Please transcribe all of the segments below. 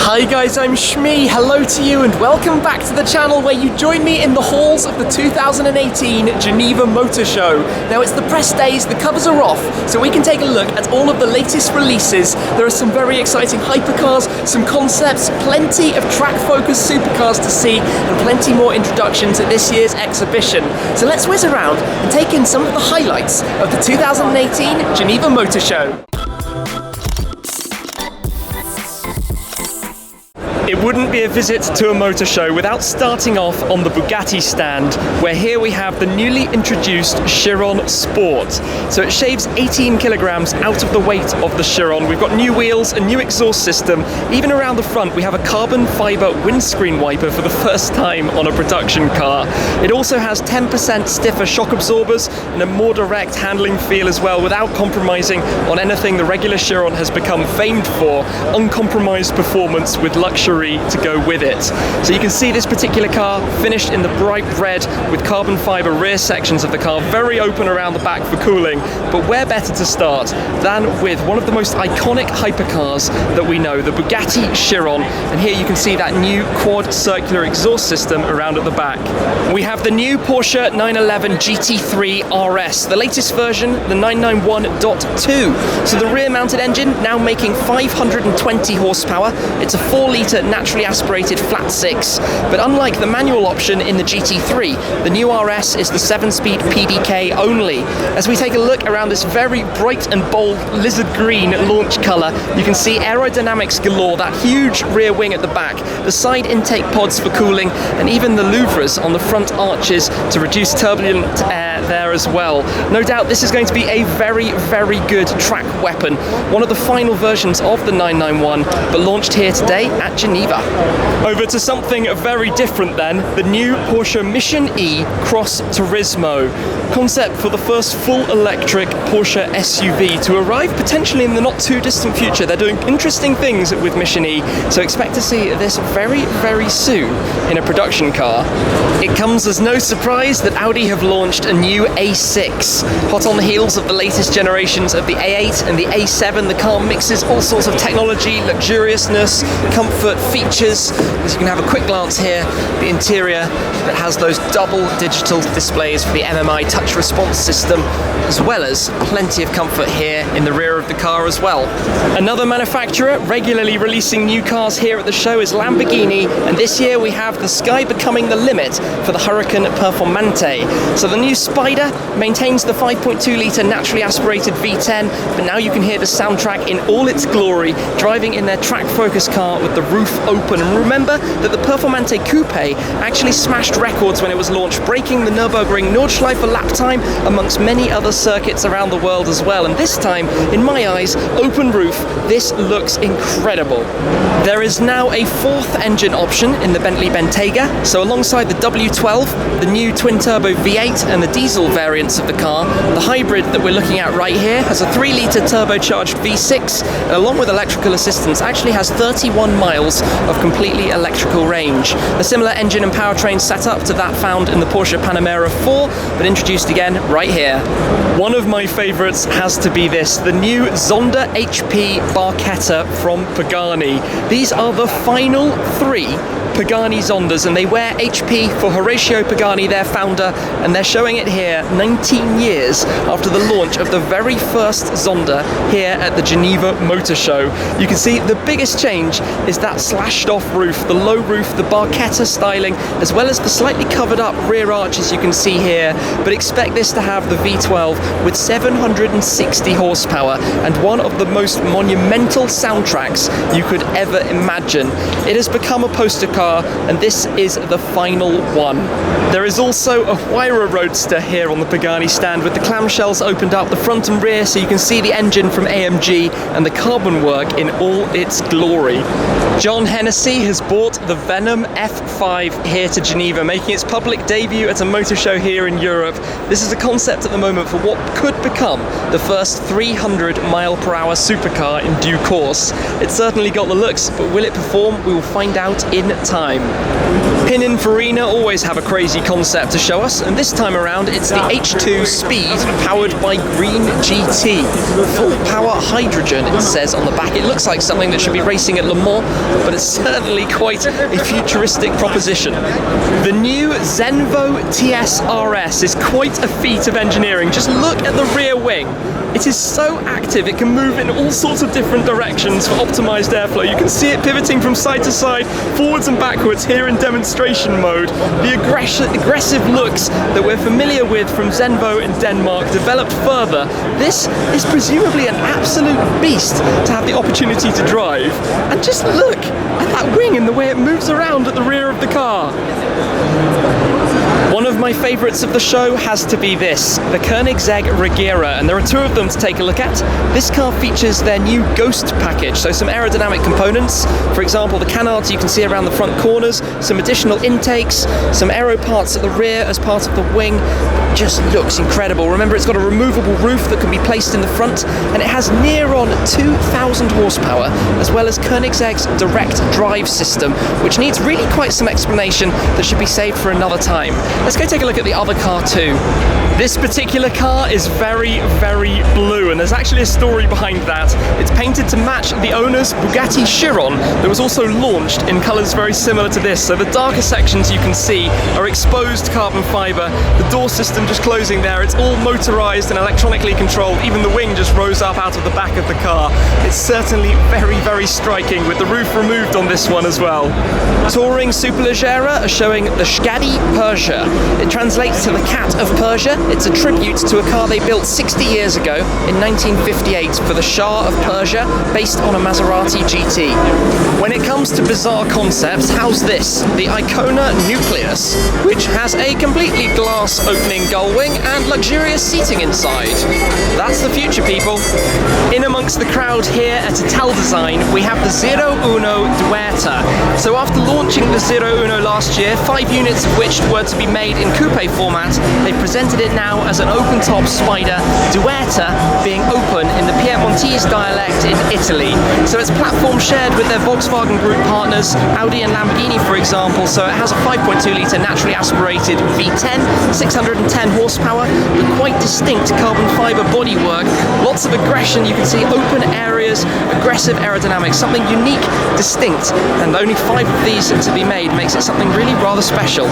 Hi guys, I'm Shmee, hello to you and welcome back to the channel where you join me in the halls of the 2018 Geneva Motor Show. Now it's the press days, the covers are off, so we can take a look at all of the latest releases. There are some very exciting hypercars, some concepts, plenty of track-focused supercars to see, and plenty more introductions at this year's exhibition. So let's whiz around and take in some of the highlights of the 2018 Geneva Motor Show. It wouldn't be a visit to a motor show without starting off on the Bugatti stand, where here we have the newly introduced Chiron Sport. So it shaves 18 kilograms out of the weight of the Chiron. We've got new wheels, a new exhaust system. Even around the front, we have a carbon fiber windscreen wiper for the first time on a production car. It also has 10% stiffer shock absorbers and a more direct handling feel as well, without compromising on anything the regular Chiron has become famed for: uncompromised performance with luxury to go with it. So you can see this particular car finished in the bright red with carbon fiber rear sections of the car, very open around the back for cooling. But where better to start than with one of the most iconic hypercars that we know, the Bugatti Chiron. And here you can see that new quad circular exhaust system around at the back. We have the new Porsche 911 GT3 RS, the latest version, the 991.2. So the rear mounted engine now making 520 horsepower. It's a 4-litre naturally aspirated flat 6, but unlike the manual option in the GT3, the new RS is the 7-speed PDK only. As we take a look around this very bright and bold lizard green launch colour, you can see aerodynamics galore, that huge rear wing at the back, the side intake pods for cooling, and even the louvres on the front arches to reduce turbulent air there as well. No doubt this is going to be a very, very good track weapon. One of the final versions of the 991, but launched here today at Geneva. Over to something very different then, the new Porsche Mission E Cross Turismo. Concept for the first full electric Porsche SUV to arrive potentially in the not too distant future. They're doing interesting things with Mission E, so expect to see this very, very soon in a production car. It comes as no surprise that Audi have launched a new A6. Hot on the heels of the latest generations of the A8 and the A7, the car mixes all sorts of technology, luxuriousness, comfort, features. As you can have a quick glance here, the interior that has those double digital displays for the MMI touch response system, as well as plenty of comfort here in the rear of the car as well. Another manufacturer regularly releasing new cars here at the show is Lamborghini, and this year we have the sky becoming the limit for the Huracan Performante. So the new Spider maintains the 5.2-litre naturally aspirated V10, but now you can hear the soundtrack in all its glory, driving in their track-focused car with the roof open. And remember that the Performante Coupe actually smashed records when it was launched, breaking the Nürburgring Nordschleife lap time amongst many other circuits around the world as well. And this time, in my eyes, open roof, this looks incredible. There is now a 4th engine option in the Bentley Bentayga. So alongside the W12, the new twin-turbo V8 and the diesel variants of the car, the hybrid that we're looking at right here has a 3-litre turbocharged V6, and along with electrical assistance actually has 31 miles of completely electrical range. A similar engine and powertrain setup to that found in the Porsche Panamera 4, but introduced again right here. One of my favourites has to be this, the new Zonda HP Barchetta from Pagani. These are the final 3 Pagani Zondas, and they wear HP for Horacio Pagani, their founder, and they're showing it here 19 years after the launch of the very first Zonda here at the Geneva Motor Show. You can see the biggest change is that slashed off roof, the low roof, the Barchetta styling, as well as the slightly covered up rear arches you can see here. But expect this to have the V12 with 760 horsepower and one of the most monumental soundtracks you could ever imagine. It has become a poster car, and this is the final one. There is also a Huayra Roadster here on the Pagani stand with the clamshells opened up the front and rear so you can see the engine from AMG and the carbon work in all its glory. John Hennessey has bought the Venom F5 here to Geneva, making its public debut at a motor show here in Europe. This is a concept at the moment for what could become the first 300-mile-per-hour supercar in due course. It's certainly got the looks, but will it perform? We will find out in time. Pininfarina always have a crazy concept to show us, and this time around it's the H2 Speed powered by green GT. Full power hydrogen, it says on the back. It looks like something that should be racing at Le Mans, but it's certainly quite a futuristic proposition. The new Zenvo TSR-S is quite a feat of engineering. Just look at the rear wing. It is so active, it can move in all sorts of different directions for optimized airflow. You can see it pivoting from side to side, forwards and backwards here in demonstration mode. The aggressive looks that we're familiar with from Zenvo in Denmark developed further. This is presumably an absolute beast to have the opportunity to drive. And just look at that wing and the way it moves around at the rear of the car. One of my favourites of the show has to be this, the Koenigsegg Regera, and there are two of them to take a look at. This car features their new Ghost package, so some aerodynamic components, for example the canards you can see around the front corners, some additional intakes, some aero parts at the rear as part of the wing. Just looks incredible. Remember, it's got a removable roof that can be placed in the front, and it has near on 2,000 horsepower, as well as Koenigsegg's direct drive system, which needs really quite some explanation that should be saved for another time. Let's go take a look at the other car too. This particular car is very, very blue, and there's actually a story behind that. It's painted to match the owner's Bugatti Chiron that was also launched in colours very similar to this. So the darker sections you can see are exposed carbon fibre, the door system just closing there, it's all motorised and electronically controlled, even the wing just rose up out of the back of the car. It's certainly very, very striking, with the roof removed on this one as well. Touring Superleggera are showing the Skadi Persia. It translates to the Cat of Persia. It's a tribute to a car they built 60 years ago in 1958 for the Shah of Persia, based on a Maserati GT. When it comes to bizarre concepts, how's this? The Icona Nucleus, which has a completely glass opening gull wing and luxurious seating inside. That's the future, people. In amongst the crowd here at Italdesign, we have the Zerouno Duerta. So after launching the Zerouno last year, 5 units of which were to be made in coupe format, they presented it now as an open-top Spider, Duerta being open in the Piemontese dialect in Italy. So it's platform shared with their Volkswagen Group partners, Audi and Lamborghini for example, so it has a 5.2 litre naturally aspirated V10, 610 horsepower, with quite distinct carbon fibre bodywork, lots of aggression, you can see open areas, aggressive aerodynamics, something unique, distinct, and only 5 of these to be made makes it something really rather special.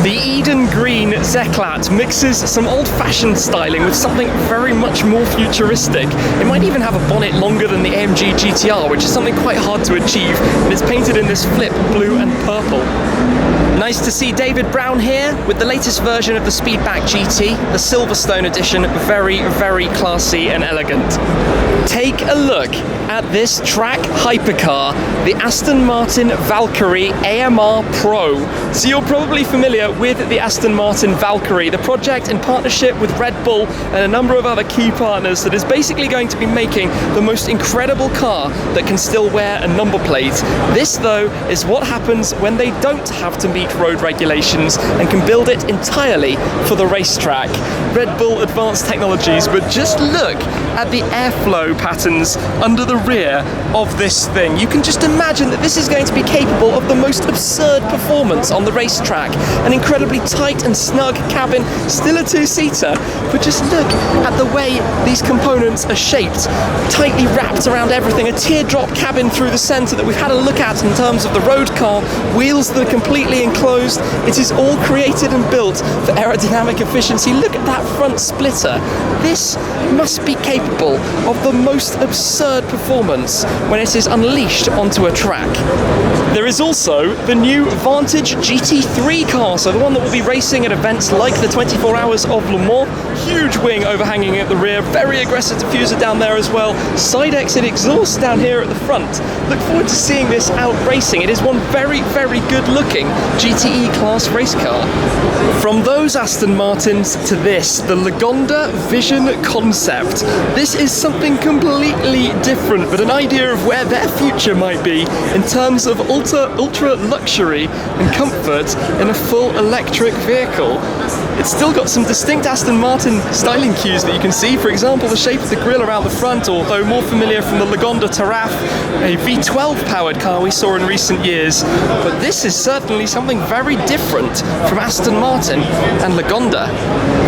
The Eden Green Zeklat mixes some old-fashioned styling with something very much more futuristic. It might even have a bonnet longer than the AMG GTR, which is something quite hard to achieve, and it's painted in this flip blue and purple. Nice to see David Brown here with the latest version of the Speedback GT, the Silverstone edition, very, very classy and elegant. Take a look at this track hypercar, the Aston Martin Valkyrie AMR Pro. So you're probably familiar with the Aston Martin Valkyrie, the project in partnership with Red Bull and a number of other key partners that is basically going to be making the most incredible car that can still wear a number plate. This though is what happens when they don't have to meet road regulations and can build it entirely for the racetrack. Red Bull advanced technologies, but just look at the airflow patterns under the rear of this thing. You can just imagine that this is going to be capable of the most absurd performance on the racetrack. An incredibly tight and snug cabin, still a 2-seater, but just look at the way these components are shaped, tightly wrapped around everything, a teardrop cabin through the centre that we've had a look at in terms of the road car, wheels that are completely enclosed. It is all created and built for aerodynamic efficiency. Look at that front splitter. This must be capable of the most absurd performance when it is unleashed onto a track. There is also the new Vantage GT3 car, so the one that will be racing at events like the 24 Hours of Le Mans. Huge wing overhanging at the rear, very aggressive diffuser down there as well, side exit exhaust down here at the front. Look forward to seeing this out racing. It is one very, very good looking GTE class race car. From those Aston Martins to this, the Lagonda Vision concept. This is something completely different, but an idea of where their future might be in terms of ultra luxury and comfort in a full electric vehicle. It's still got some distinct Aston Martin styling cues that you can see, for example the shape of the grille around the front, although more familiar from the Lagonda Taraf, a V12 powered car we saw in recent years. But this is certainly something something very different from Aston Martin and Lagonda.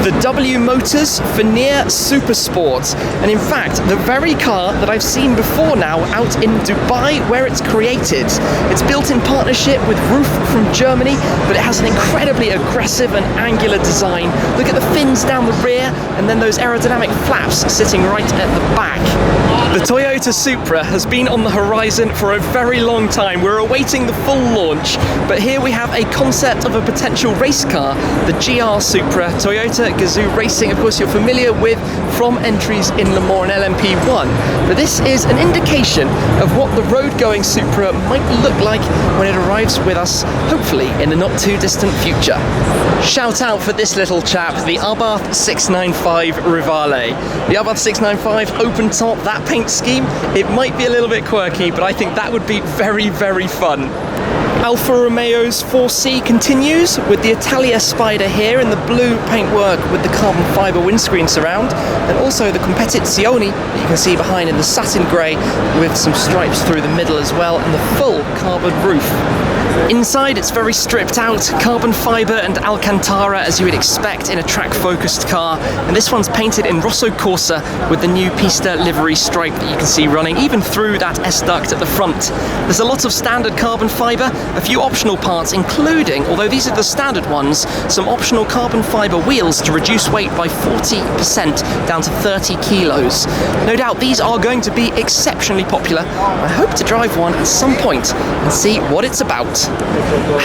The W Motors Fenyr Supersport, and in fact the very car that I've seen before now out in Dubai where it's created. It's built in partnership with Roof from Germany, but it has an incredibly aggressive and angular design. Look at the fins down the rear and then those aerodynamic flaps sitting right at the back. The Toyota Supra has been on the horizon for a very long time. We're awaiting the full launch, but here we have a concept of a potential race car, the GR Supra, Toyota Gazoo Racing. Of course, you're familiar with from entries in Le Mans and LMP1, but this is an indication of what the road-going Supra might look like when it arrives with us, hopefully in the not too distant future. Shout out for this little chap, the Abarth 695 Rivale. The Abarth 695 open top, that paint scheme, it might be a little bit quirky, but I think that would be very, very fun. Alfa Romeo's 4C continues with the Italia Spider here in the blue paintwork with the carbon fibre windscreen surround, and also the Competizione that you can see behind in the satin grey with some stripes through the middle as well, and the full carbon roof. Inside it's very stripped out, carbon fibre and Alcantara as you would expect in a track-focused car, and this one's painted in Rosso Corsa with the new Pista livery stripe that you can see running even through that S-duct at the front. There's a lot of standard carbon fibre, a few optional parts including, although these are the standard ones, some optional carbon fibre wheels to reduce weight by 40% down to 30 kilos. No doubt these are going to be exceptionally popular. I hope to drive one at some point and see what it's about.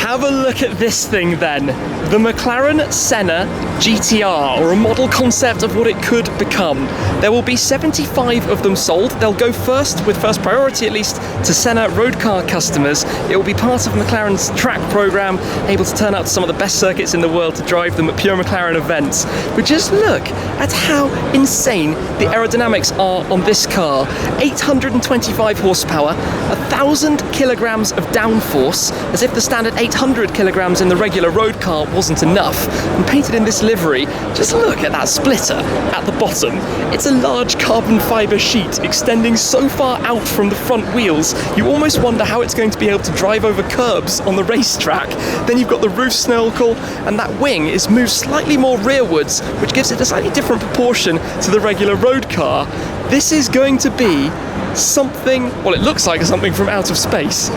Have a look at this thing then. The McLaren Senna GTR, or a model concept of what it could become. There will be 75 of them sold. They'll go first, with first priority at least, to Senna road car customers. It will be part of McLaren's track program, able to turn out to some of the best circuits in the world to drive them at pure McLaren events. But just look at how insane the aerodynamics are on this car. 825 horsepower, 1,000 kilograms of downforce, as if the standard 800 kilograms in the regular road car wasn't enough. And painted in this livery, just look at that splitter at the bottom. It's a large carbon fibre sheet extending so far out from the front wheels, you almost wonder how it's going to be able to drive over curbs on the racetrack. Then you've got the roof snorkel, and that wing is moved slightly more rearwards, which gives it a slightly different proportion to the regular road car. This is going to be something, well, it looks like something from out of space.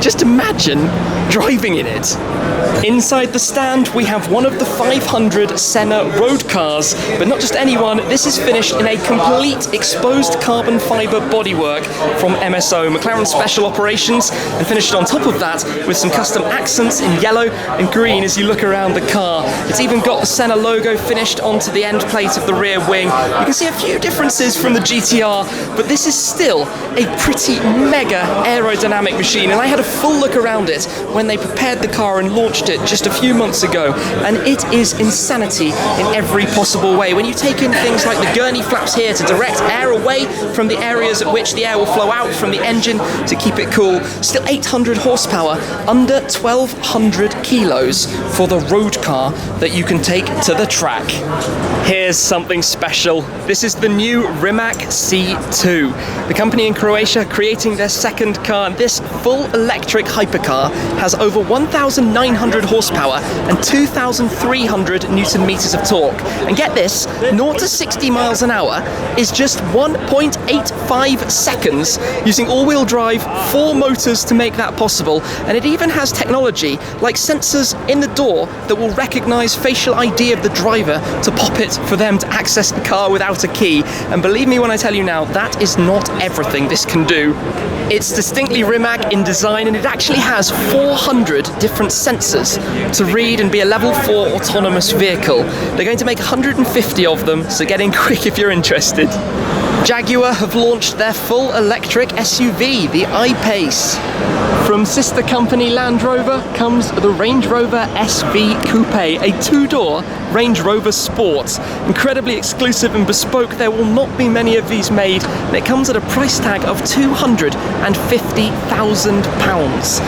Just imagine driving in it. Inside the stand we have one of the 500 Senna road cars, but not just any one. This is finished in a complete exposed carbon fibre bodywork from MSO, McLaren Special Operations, and finished on top of that with some custom accents in yellow and green as you look around the car. It's even got the Senna logo finished onto the end plate of the rear wing. You can see a few differences from the GTR, but this is still a pretty mega aerodynamic machine, and I had a full look around it when they prepared the car and launched it just a few months ago, and it is insanity in every possible way. When you take in things like the gurney flaps here to direct air away from the areas at which the air will flow out from the engine to keep it cool, still 800 horsepower, under 1,200 kilos for the road car that you can take to the track. Here's something special. This is the new Rimac C2. The company in Croatia creating their second car. This full electric hypercar has over 1,900 horsepower and 2,300 newton meters of torque. And get this, 0 to 60 miles an hour is just 1.85 seconds, using all-wheel drive, 4 motors to make that possible. And it even has technology like sensors in the door that will recognize facial ID of the driver to pop it for them to access the car without a key. And believe me when I tell you now, that is not everything this can do. It's distinctly Rimac in design, and it actually has 400 different sensors to read and be a level 4 autonomous vehicle. They're going to make 150 of them, so get in quick if you're interested. Jaguar have launched their full electric SUV, the I-Pace. From sister company Land Rover comes the Range Rover SV Coupe, a 2-door Range Rover Sport. Incredibly exclusive and bespoke, there will not be many of these made, and it comes at a price tag of £250,000.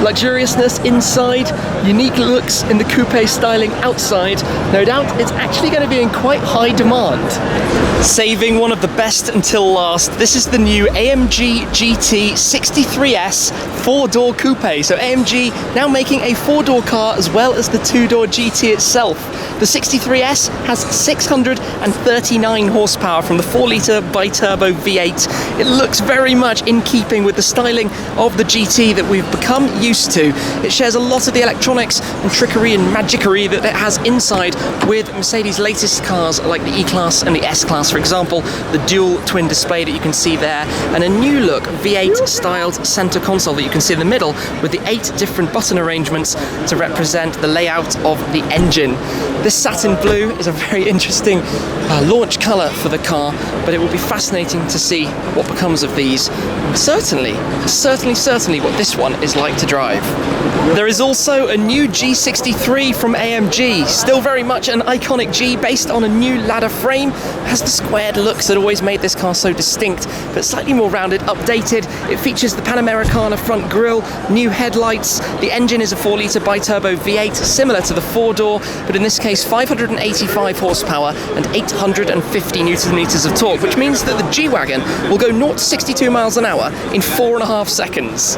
Luxuriousness inside, unique looks in the coupe styling outside. No doubt it's actually going to be in quite high demand. Saving one of the best first until last. This is the new AMG GT3 R1 4-door coupe. So AMG now making a 4-door car as well as the 2-door GT itself. The 63S has 639 horsepower from the 4-litre bi-turbo V8. It looks very much in keeping with the styling of the GT that we've become used to. It shares a lot of the electronics and trickery and magicery that it has inside with Mercedes' latest cars like the E-Class and the S-Class, for example, the dual twin display that you can see there, and a new look V8 styled center console that you can see in the middle with the 8 different button arrangements to represent the layout of the engine. This satin blue is a very interesting launch colour for the car, but it will be fascinating to see what becomes of these. Certainly what this one is like to drive. There is also a new G63 from AMG, still very much an iconic G based on a new ladder frame. It has the squared looks that always made this car so distinct, but slightly more rounded, updated. It features the Panamericana front grille, new headlights. The engine is a 4-litre bi-turbo V8, similar to the 4-door, but in this case 585 horsepower and 850 newton meters of torque, which means that the G-Wagon will go 0 to 62 miles an hour in 4.5 seconds.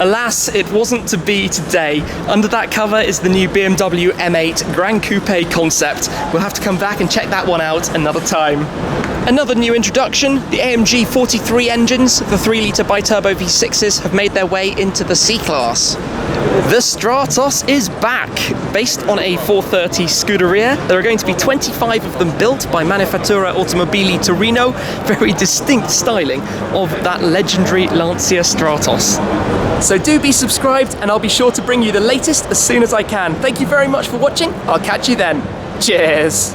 Alas, it wasn't to be today. Under that cover is the new BMW M8 Gran Coupe concept. We'll have to come back and check that one out another time. Another new introduction, the AMG 43 engines, the 3-litre bi-turbo V6s, have made their way into the C-Class. The Stratos is back. Based on a 430 Scuderia, there are going to be 25 of them built by Manifattura Automobili Torino. Very distinct styling of that legendary Lancia Stratos. So do be subscribed and I'll be sure to bring you the latest as soon as I can. Thank you very much for watching. I'll catch you then. Cheers.